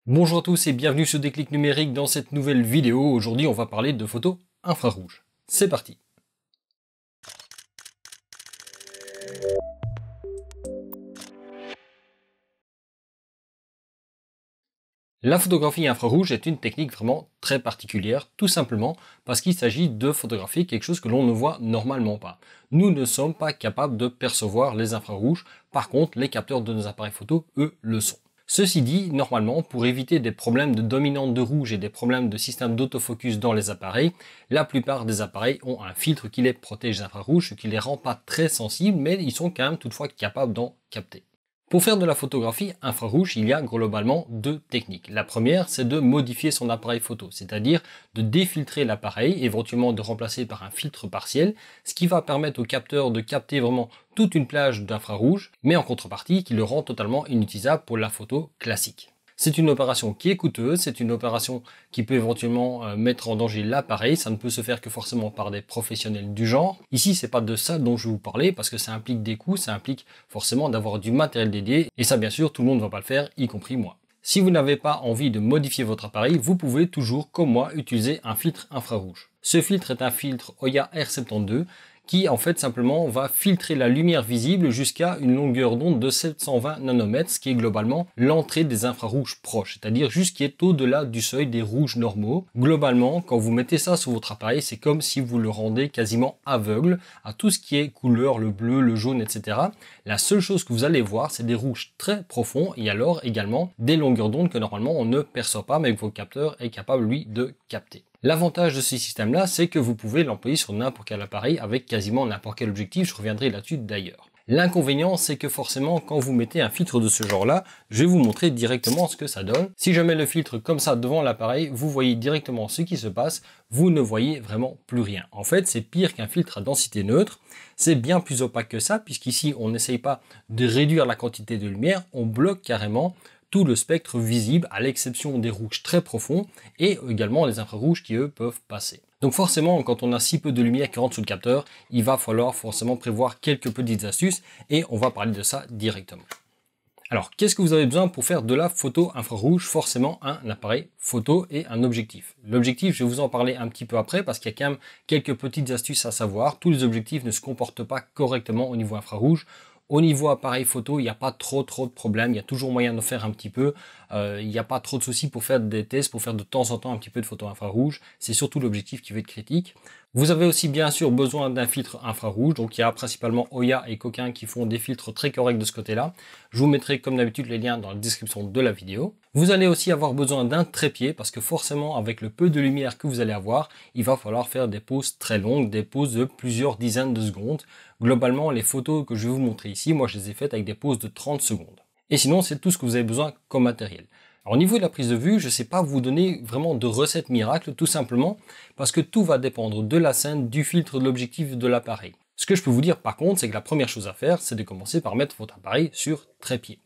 Bonjour à tous et bienvenue sur Déclic Numérique. Dans cette nouvelle vidéo, aujourd'hui on va parler de photos infrarouges. C'est parti. La photographie infrarouge est une technique vraiment très particulière, tout simplement parce qu'il s'agit de photographier quelque chose que l'on ne voit normalement pas. Nous ne sommes pas capables de percevoir les infrarouges, par contre les capteurs de nos appareils photo, eux, le sont. Ceci dit, normalement, pour éviter des problèmes de dominante de rouge et des problèmes de système d'autofocus dans les appareils, la plupart des appareils ont un filtre qui les protège des infrarouges, ce qui les rend pas très sensibles, mais ils sont quand même toutefois capables d'en capter. Pour faire de la photographie infrarouge, il y a globalement deux techniques. La première, c'est de modifier son appareil photo, c'est-à-dire de défiltrer l'appareil, éventuellement de remplacer par un filtre partiel, ce qui va permettre au capteur de capter vraiment toute une plage d'infrarouge, mais en contrepartie qui le rend totalement inutilisable pour la photo classique. C'est une opération qui est coûteuse, c'est une opération qui peut éventuellement mettre en danger l'appareil, ça ne peut se faire que forcément par des professionnels du genre. Ici, c'est pas de ça dont je vais vous parler parce que ça implique des coûts, ça implique forcément d'avoir du matériel dédié et ça bien sûr tout le monde ne va pas le faire, y compris moi. Si vous n'avez pas envie de modifier votre appareil, vous pouvez toujours, comme moi, utiliser un filtre infrarouge. Ce filtre est un filtre Hoya R72 qui en fait simplement va filtrer la lumière visible jusqu'à une longueur d'onde de 720 nanomètres, ce qui est globalement l'entrée des infrarouges proches, c'est-à-dire juste qui est au-delà du seuil des rouges normaux. Globalement, quand vous mettez ça sur votre appareil, c'est comme si vous le rendez quasiment aveugle à tout ce qui est couleur, le bleu, le jaune, etc. La seule chose que vous allez voir, c'est des rouges très profonds et alors également des longueurs d'onde que normalement on ne perçoit pas, mais que votre capteur est capable lui de capter. L'avantage de ce système-là, c'est que vous pouvez l'employer sur n'importe quel appareil avec quasiment n'importe quel objectif, je reviendrai là-dessus d'ailleurs. L'inconvénient, c'est que forcément, quand vous mettez un filtre de ce genre-là, je vais vous montrer directement ce que ça donne. Si je mets le filtre comme ça devant l'appareil, vous voyez directement ce qui se passe, vous ne voyez vraiment plus rien. En fait, c'est pire qu'un filtre à densité neutre, c'est bien plus opaque que ça, puisqu'ici, on n'essaye pas de réduire la quantité de lumière, on bloque carrément tout le spectre visible à l'exception des rouges très profonds et également les infrarouges qui eux peuvent passer. Donc forcément quand on a si peu de lumière qui rentre sous le capteur, il va falloir forcément prévoir quelques petites astuces et on va parler de ça directement. Alors qu'est-ce que vous avez besoin pour faire de la photo infrarouge? Forcément un appareil photo et un objectif. L'objectif, je vais vous en parler un petit peu après parce qu'il y a quand même quelques petites astuces à savoir. Tous les objectifs ne se comportent pas correctement au niveau infrarouge. Au niveau appareil photo, il n'y a pas trop de problèmes, il y a toujours moyen de faire un petit peu, il n'y a pas trop de soucis pour faire des tests, pour faire de temps en temps un petit peu de photo infrarouge, c'est surtout l'objectif qui va être critique. Vous avez aussi bien sûr besoin d'un filtre infrarouge, donc il y a principalement Hoya et Coquin qui font des filtres très corrects de ce côté-là. Je vous mettrai comme d'habitude les liens dans la description de la vidéo. Vous allez aussi avoir besoin d'un trépied parce que forcément avec le peu de lumière que vous allez avoir, il va falloir faire des pauses très longues, des pauses de plusieurs dizaines de secondes. Globalement, les photos que je vais vous montrer ici, moi je les ai faites avec des pauses de 30 secondes. Et sinon, c'est tout ce que vous avez besoin comme matériel. Alors, au niveau de la prise de vue, je ne sais pas vous donner vraiment de recette miracle, tout simplement parce que tout va dépendre de la scène, du filtre, de l'objectif de l'appareil. Ce que je peux vous dire par contre, c'est que la première chose à faire, c'est de commencer par mettre votre appareil sur trépied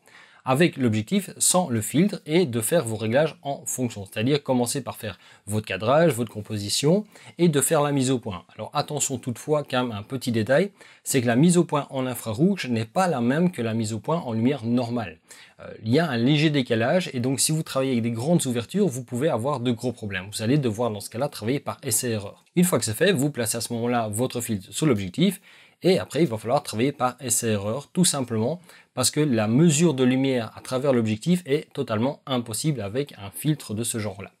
avec l'objectif sans le filtre et de faire vos réglages en fonction. C'est-à-dire commencer par faire votre cadrage, votre composition et de faire la mise au point. Alors attention toutefois, quand même un petit détail, c'est que la mise au point en infrarouge n'est pas la même que la mise au point en lumière normale. Il y a un léger décalage et donc si vous travaillez avec des grandes ouvertures, vous pouvez avoir de gros problèmes. Vous allez devoir dans ce cas-là travailler par essai-erreur. Une fois que c'est fait, vous placez à ce moment-là votre filtre sur l'objectif et après il va falloir travailler par essai-erreur tout simplement parce que la mesure de lumière à travers l'objectif est totalement impossible avec un filtre de ce genre-là.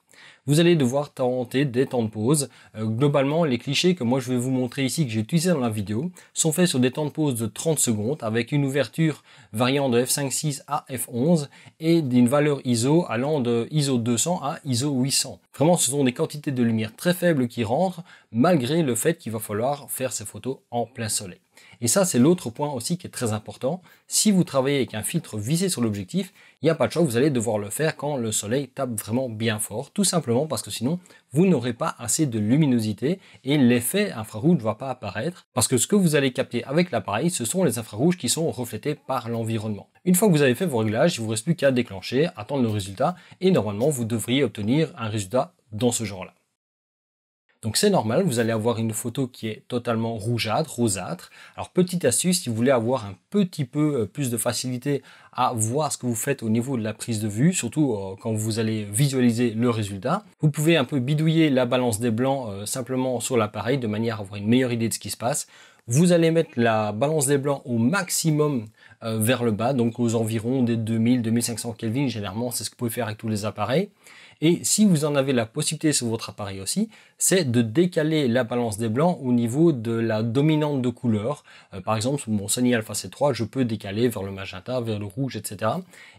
Vous allez devoir tenter des temps de pause. Globalement, les clichés que moi je vais vous montrer ici, que j'ai utilisé dans la vidéo, sont faits sur des temps de pause de 30 secondes avec une ouverture variant de f5.6 à f11 et d'une valeur ISO allant de ISO 200 à ISO 800. Vraiment, ce sont des quantités de lumière très faibles qui rentrent, malgré le fait qu'il va falloir faire ces photos en plein soleil. Et ça, c'est l'autre point aussi qui est très important. Si vous travaillez avec un filtre visé sur l'objectif, il n'y a pas de choix, vous allez devoir le faire quand le soleil tape vraiment bien fort, tout simplement parce que sinon, vous n'aurez pas assez de luminosité et l'effet infrarouge ne va pas apparaître parce que ce que vous allez capter avec l'appareil, ce sont les infrarouges qui sont reflétés par l'environnement. Une fois que vous avez fait vos réglages, il ne vous reste plus qu'à déclencher, attendre le résultat et normalement, vous devriez obtenir un résultat dans ce genre-là. Donc c'est normal, vous allez avoir une photo qui est totalement rougeâtre, rosâtre. Alors petite astuce, si vous voulez avoir un petit peu plus de facilité à voir ce que vous faites au niveau de la prise de vue, surtout quand vous allez visualiser le résultat, vous pouvez un peu bidouiller la balance des blancs simplement sur l'appareil de manière à avoir une meilleure idée de ce qui se passe. Vous allez mettre la balance des blancs au maximum vers le bas, donc aux environs des 2000-2500 Kelvin, généralement c'est ce que vous pouvez faire avec tous les appareils. Et si vous en avez la possibilité sur votre appareil aussi, c'est de décaler la balance des blancs au niveau de la dominante de couleur. Par exemple, sur mon Sony Alpha C3, je peux décaler vers le magenta, vers le rouge, etc.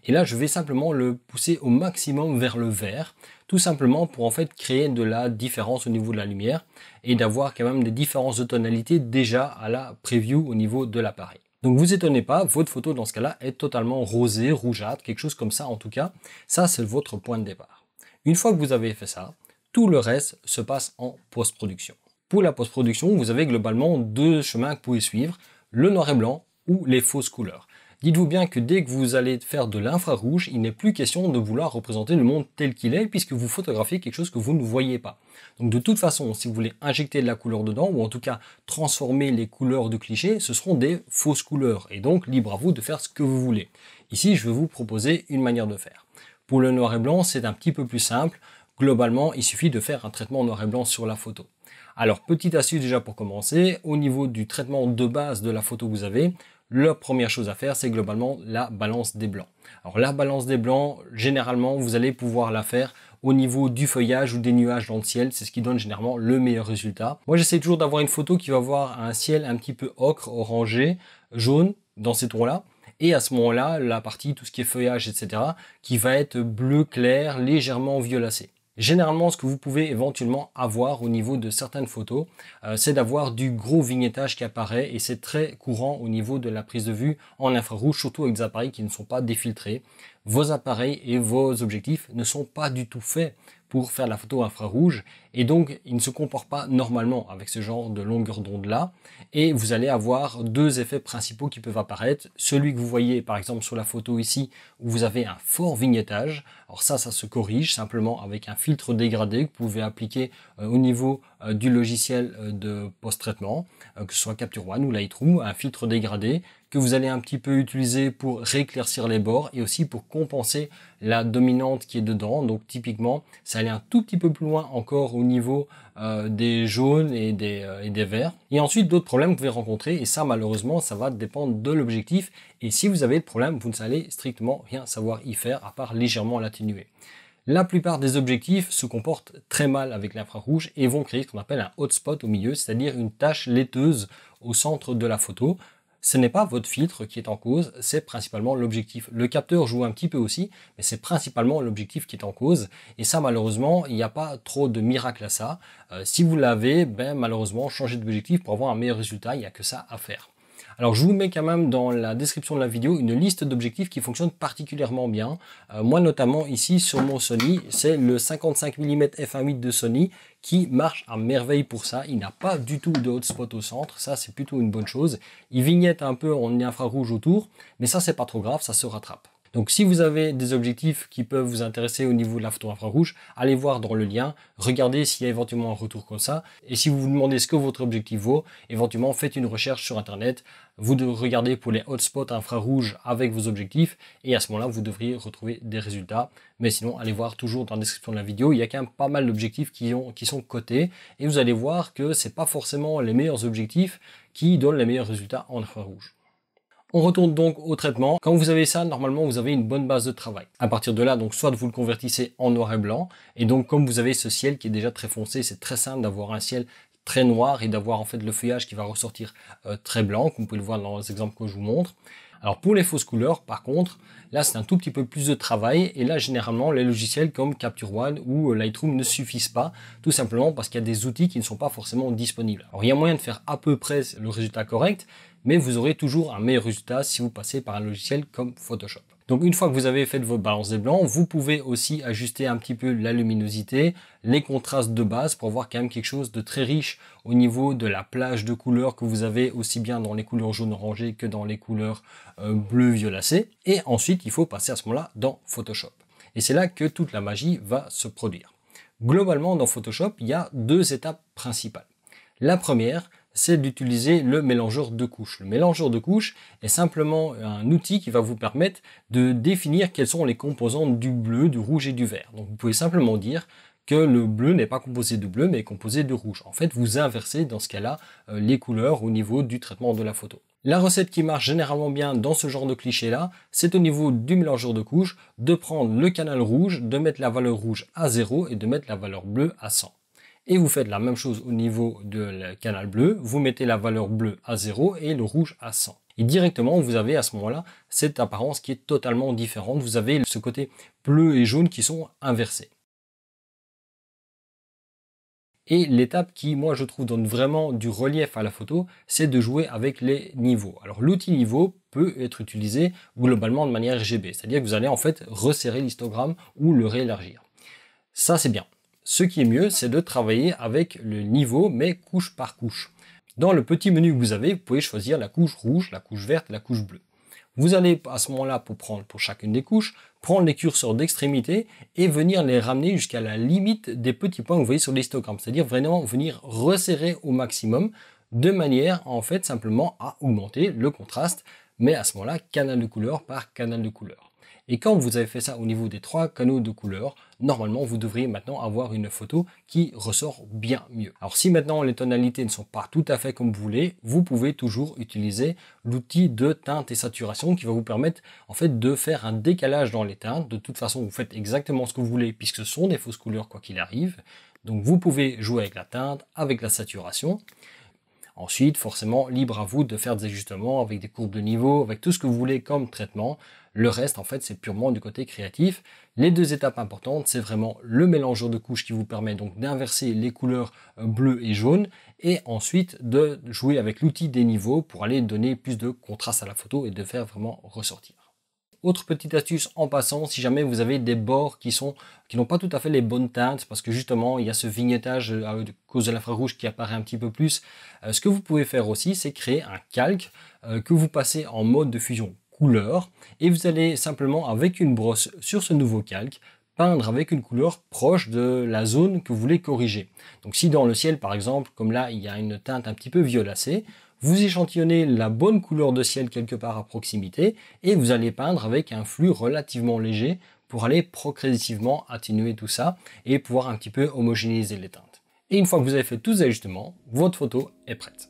Et là, je vais simplement le pousser au maximum vers le vert, tout simplement pour en fait créer de la différence au niveau de la lumière et d'avoir quand même des différences de tonalité déjà à la preview au niveau de l'appareil. Donc vous étonnez pas, votre photo dans ce cas-là est totalement rosée, rougeâtre, quelque chose comme ça en tout cas. Ça, c'est votre point de départ. Une fois que vous avez fait ça, tout le reste se passe en post-production. Pour la post-production, vous avez globalement deux chemins que vous pouvez suivre, le noir et blanc ou les fausses couleurs. Dites-vous bien que dès que vous allez faire de l'infrarouge, il n'est plus question de vouloir représenter le monde tel qu'il est puisque vous photographiez quelque chose que vous ne voyez pas. Donc de toute façon, si vous voulez injecter de la couleur dedans ou en tout cas transformer les couleurs de clichés, ce seront des fausses couleurs et donc libre à vous de faire ce que vous voulez. Ici, je vais vous proposer une manière de faire. Pour le noir et blanc, c'est un petit peu plus simple. Globalement, il suffit de faire un traitement noir et blanc sur la photo. Alors, petite astuce déjà pour commencer, au niveau du traitement de base de la photo que vous avez, la première chose à faire, c'est globalement la balance des blancs. Alors, la balance des blancs, généralement, vous allez pouvoir la faire au niveau du feuillage ou des nuages dans le ciel. C'est ce qui donne généralement le meilleur résultat. Moi, j'essaie toujours d'avoir une photo qui va avoir un ciel un petit peu ocre, orangé, jaune, dans ces tons-là. Et à ce moment-là, la partie, tout ce qui est feuillage, etc., qui va être bleu clair, légèrement violacé. Généralement, ce que vous pouvez éventuellement avoir au niveau de certaines photos, c'est d'avoir du gros vignettage qui apparaît et c'est très courant au niveau de la prise de vue en infrarouge, surtout avec des appareils qui ne sont pas défiltrés. Vos appareils et vos objectifs ne sont pas du tout faits pour faire la photo infrarouge et donc ils ne se comportent pas normalement avec ce genre de longueur d'onde là et vous allez avoir deux effets principaux qui peuvent apparaître. Celui que vous voyez par exemple sur la photo ici où vous avez un fort vignettage, alors ça se corrige simplement avec un filtre dégradé que vous pouvez appliquer au niveau du logiciel de post-traitement, que ce soit Capture One ou Lightroom, un filtre dégradé que vous allez un petit peu utiliser pour rééclaircir les bords et aussi pour compenser la dominante qui est dedans. Donc typiquement, ça allait un tout petit peu plus loin encore au niveau des jaunes et des verts. Et ensuite, d'autres problèmes que vous pouvez rencontrer, et ça malheureusement, ça va dépendre de l'objectif. Et si vous avez le problème, vous ne allez strictement rien savoir y faire, à part légèrement l'atténuer. La plupart des objectifs se comportent très mal avec l'infrarouge et vont créer ce qu'on appelle un hotspot au milieu, c'est-à-dire une tache laiteuse au centre de la photo. Ce n'est pas votre filtre qui est en cause, c'est principalement l'objectif. Le capteur joue un petit peu aussi, mais c'est principalement l'objectif qui est en cause. Et ça, malheureusement, il n'y a pas trop de miracle à ça. Si vous l'avez, malheureusement, changez d'objectif pour avoir un meilleur résultat, il n'y a que ça à faire. Alors je vous mets quand même dans la description de la vidéo une liste d'objectifs qui fonctionnent particulièrement bien. Moi notamment ici sur mon Sony, c'est le 55 mm f1.8 de Sony qui marche à merveille pour ça. Il n'a pas du tout de hotspot au centre, ça c'est plutôt une bonne chose. Il vignette un peu en infrarouge autour, mais ça c'est pas trop grave, ça se rattrape. Donc si vous avez des objectifs qui peuvent vous intéresser au niveau de la photo infrarouge, allez voir dans le lien, regardez s'il y a éventuellement un retour comme ça. Et si vous vous demandez ce que votre objectif vaut, éventuellement faites une recherche sur internet, vous regardez pour les hotspots infrarouges avec vos objectifs et à ce moment-là vous devriez retrouver des résultats. Mais sinon allez voir toujours dans la description de la vidéo, il y a quand même pas mal d'objectifs qui sont cotés et vous allez voir que c'est pas forcément les meilleurs objectifs qui donnent les meilleurs résultats en infrarouge. On retourne donc au traitement. Quand vous avez ça, normalement, vous avez une bonne base de travail. À partir de là, donc, soit vous le convertissez en noir et blanc. Et donc, comme vous avez ce ciel qui est déjà très foncé, c'est très simple d'avoir un ciel très noir et d'avoir en fait le feuillage qui va ressortir très blanc, comme vous pouvez le voir dans les exemples que je vous montre. Alors pour les fausses couleurs, par contre, là c'est un tout petit peu plus de travail et là généralement les logiciels comme Capture One ou Lightroom ne suffisent pas, tout simplement parce qu'il y a des outils qui ne sont pas forcément disponibles. Alors il y a moyen de faire à peu près le résultat correct, mais vous aurez toujours un meilleur résultat si vous passez par un logiciel comme Photoshop. Donc une fois que vous avez fait votre balance des blancs, vous pouvez aussi ajuster un petit peu la luminosité, les contrastes de base pour avoir quand même quelque chose de très riche au niveau de la plage de couleurs que vous avez aussi bien dans les couleurs jaune orangé que dans les couleurs bleu violacé. Et ensuite, il faut passer à ce moment-là dans Photoshop. Et c'est là que toute la magie va se produire. Globalement, dans Photoshop, il y a deux étapes principales. La première, c'est d'utiliser le mélangeur de couches. Le mélangeur de couches est simplement un outil qui va vous permettre de définir quelles sont les composantes du bleu, du rouge et du vert. Donc vous pouvez simplement dire que le bleu n'est pas composé de bleu mais est composé de rouge. En fait, vous inversez dans ce cas-là les couleurs au niveau du traitement de la photo. La recette qui marche généralement bien dans ce genre de cliché-là, c'est au niveau du mélangeur de couches de prendre le canal rouge, de mettre la valeur rouge à 0 et de mettre la valeur bleue à 100. Et vous faites la même chose au niveau du canal bleu, vous mettez la valeur bleue à 0 et le rouge à 100. Et directement, vous avez à ce moment-là cette apparence qui est totalement différente. Vous avez ce côté bleu et jaune qui sont inversés. Et l'étape qui, moi, je trouve donne vraiment du relief à la photo, c'est de jouer avec les niveaux. Alors, l'outil niveau peut être utilisé globalement de manière RGB, c'est-à-dire que vous allez en fait resserrer l'histogramme ou le réélargir. Ça, c'est bien. Ce qui est mieux, c'est de travailler avec le niveau, mais couche par couche. Dans le petit menu que vous avez, vous pouvez choisir la couche rouge, la couche verte et la couche bleue. Vous allez à ce moment-là, pour chacune des couches, prendre les curseurs d'extrémité et venir les ramener jusqu'à la limite des petits points que vous voyez sur l'histogramme. C'est-à-dire vraiment venir resserrer au maximum de manière en fait simplement à augmenter le contraste, mais à ce moment-là, canal de couleur par canal de couleur. Et quand vous avez fait ça au niveau des 3 canaux de couleurs, normalement vous devriez maintenant avoir une photo qui ressort bien mieux. Alors si maintenant les tonalités ne sont pas tout à fait comme vous voulez, vous pouvez toujours utiliser l'outil de teinte et saturation qui va vous permettre en fait de faire un décalage dans les teintes. De toute façon, vous faites exactement ce que vous voulez puisque ce sont des fausses couleurs quoi qu'il arrive. Donc vous pouvez jouer avec la teinte, avec la saturation. Ensuite, forcément, libre à vous de faire des ajustements avec des courbes de niveau, avec tout ce que vous voulez comme traitement. Le reste, en fait, c'est purement du côté créatif. Les deux étapes importantes, c'est vraiment le mélangeur de couches qui vous permet donc d'inverser les couleurs bleues et jaunes et ensuite de jouer avec l'outil des niveaux pour aller donner plus de contraste à la photo et de faire vraiment ressortir. Autre petite astuce en passant, si jamais vous avez des bords qui n'ont pas tout à fait les bonnes teintes, parce que justement il y a ce vignettage à cause de l'infrarouge qui apparaît un petit peu plus, ce que vous pouvez faire aussi, c'est créer un calque que vous passez en mode de fusion couleur, et vous allez simplement avec une brosse sur ce nouveau calque, peindre avec une couleur proche de la zone que vous voulez corriger. Donc si dans le ciel par exemple, comme là il y a une teinte un petit peu violacée, vous échantillonnez la bonne couleur de ciel quelque part à proximité et vous allez peindre avec un flux relativement léger pour aller progressivement atténuer tout ça et pouvoir un petit peu homogénéiser les teintes. Et une fois que vous avez fait tous les ajustements, votre photo est prête.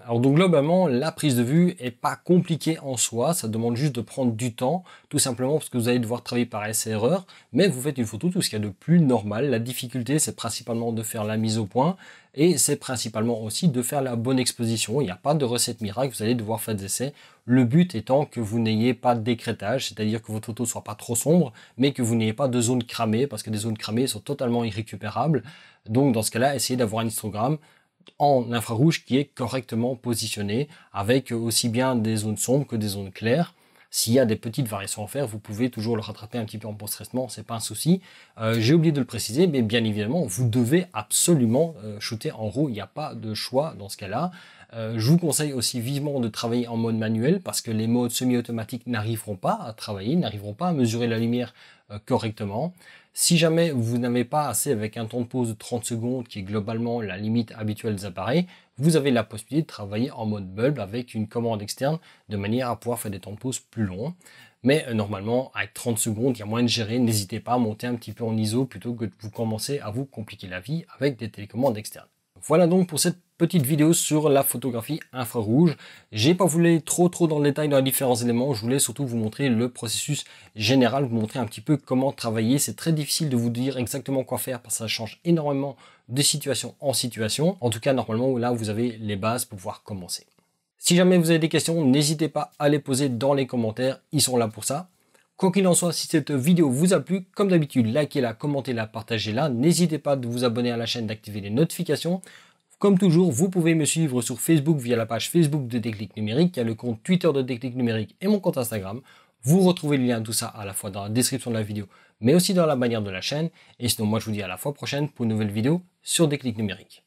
Alors donc globalement, la prise de vue est pas compliquée en soi, ça demande juste de prendre du temps, tout simplement parce que vous allez devoir travailler par essai-erreur, mais vous faites une photo tout ce qu'il y a de plus normal. La difficulté, c'est principalement de faire la mise au point, et c'est principalement aussi de faire la bonne exposition. Il n'y a pas de recette miracle, vous allez devoir faire des essais. Le but étant que vous n'ayez pas d'écrêtage, c'est-à-dire que votre photo soit pas trop sombre, mais que vous n'ayez pas de zones cramées, parce que des zones cramées sont totalement irrécupérables. Donc dans ce cas-là, essayez d'avoir un histogramme en infrarouge qui est correctement positionné avec aussi bien des zones sombres que des zones claires. S'il y a des petites variations à faire, vous pouvez toujours le rattraper un petit peu en post-traitement, c'est pas un souci. J'ai oublié de le préciser, mais bien évidemment, vous devez absolument shooter en RAW, il n'y a pas de choix dans ce cas-là. Je vous conseille aussi vivement de travailler en mode manuel parce que les modes semi-automatiques n'arriveront pas à travailler, n'arriveront pas à mesurer la lumière correctement. Si jamais vous n'avez pas assez avec un temps de pause de 30 secondes qui est globalement la limite habituelle des appareils, vous avez la possibilité de travailler en mode bulb avec une commande externe de manière à pouvoir faire des temps de pause plus longs. Mais normalement, avec 30 secondes, il y a moyen de gérer. N'hésitez pas à monter un petit peu en ISO plutôt que de vous commencer à vous compliquer la vie avec des télécommandes externes. Voilà donc pour cette petite vidéo sur la photographie infrarouge. J'ai pas voulu aller trop dans le détail dans les différents éléments. Je voulais surtout vous montrer le processus général, vous montrer un petit peu comment travailler. C'est très difficile de vous dire exactement quoi faire parce que ça change énormément de situation en situation. En tout cas, normalement, là, vous avez les bases pour pouvoir commencer. Si jamais vous avez des questions, n'hésitez pas à les poser dans les commentaires. Ils sont là pour ça. Quoi qu'il en soit, si cette vidéo vous a plu, comme d'habitude, likez-la, commentez-la, partagez-la. N'hésitez pas de vous abonner à la chaîne, d'activer les notifications. Comme toujours, vous pouvez me suivre sur Facebook via la page Facebook de Déclic Numérique. Il y a le compte Twitter de Déclic Numérique et mon compte Instagram. Vous retrouvez le lien de tout ça à la fois dans la description de la vidéo, mais aussi dans la bannière de la chaîne. Et sinon, moi, je vous dis à la fois prochaine pour une nouvelle vidéo sur Déclic Numérique.